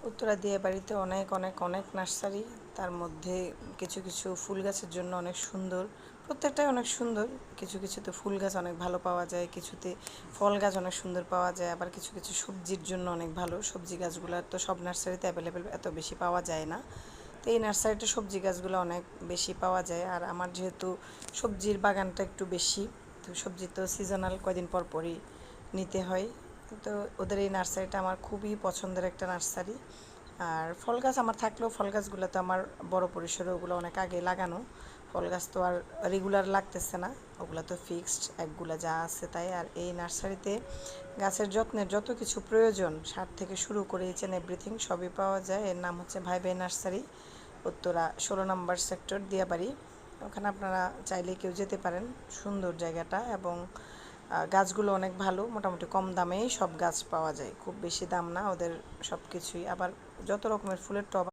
উত্তরা দিয়াবাড়িতে অনেক অনেক অনেক নার্সারি, তার মধ্যে কিছু কিছু ফুল গাছের জন্য অনেক সুন্দর, প্রত্যেকটাই অনেক সুন্দর। কিছু কিছুতে ফুল গাছ অনেক ভালো পাওয়া যায়, কিছুতে ফল গাছ অনেক সুন্দর পাওয়া যায়, আবার কিছু কিছু সবজির জন্য অনেক ভালো। সবজি গাছগুলো তো সব নার্সারিতে অ্যাভেলেবেল এত বেশি পাওয়া যায় না, তো এই নার্সারিতে সবজি গাছগুলো অনেক বেশি পাওয়া যায়। আর আমার যেহেতু সবজির বাগানটা একটু বেশি, তো সবজি তো সিজনাল কয়দিন পর পরই নিতে হয়, তো ওদের এই নার্সারিটা আমার খুবই পছন্দের একটা নার্সারি। আর ফল গাছ আমার থাকলেও ফল গাছগুলো তো আমার বড় পরিসরে, ওগুলো অনেক আগে লাগানো। ফল গাছ তো আর রেগুলার লাগতেছে না, ওগুলো তো ফিক্সড একগুলা যা আছে তাই। আর এই নার্সারিতে গাছের যত্নের যত কিছু প্রয়োজন, সার থেকে শুরু করে ইচ অ্যান্ড এভরিথিং সবই পাওয়া যায়। এর নাম হচ্ছে ভাই ভাই নার্সারি, উত্তরা 16 নম্বর সেক্টর, দিয়াবাড়ি। ওখানে আপনারা চাইলে কেউ যেতে পারেন, সুন্দর জায়গাটা। এবং গাছগুলো অনেক ভালো, মোটামুটি কম দামেই সব গাছ পাওয়া যায়, খুব বেশি দাম না ওদের সব কিছুই। আবার যত রকমের ফুলের টব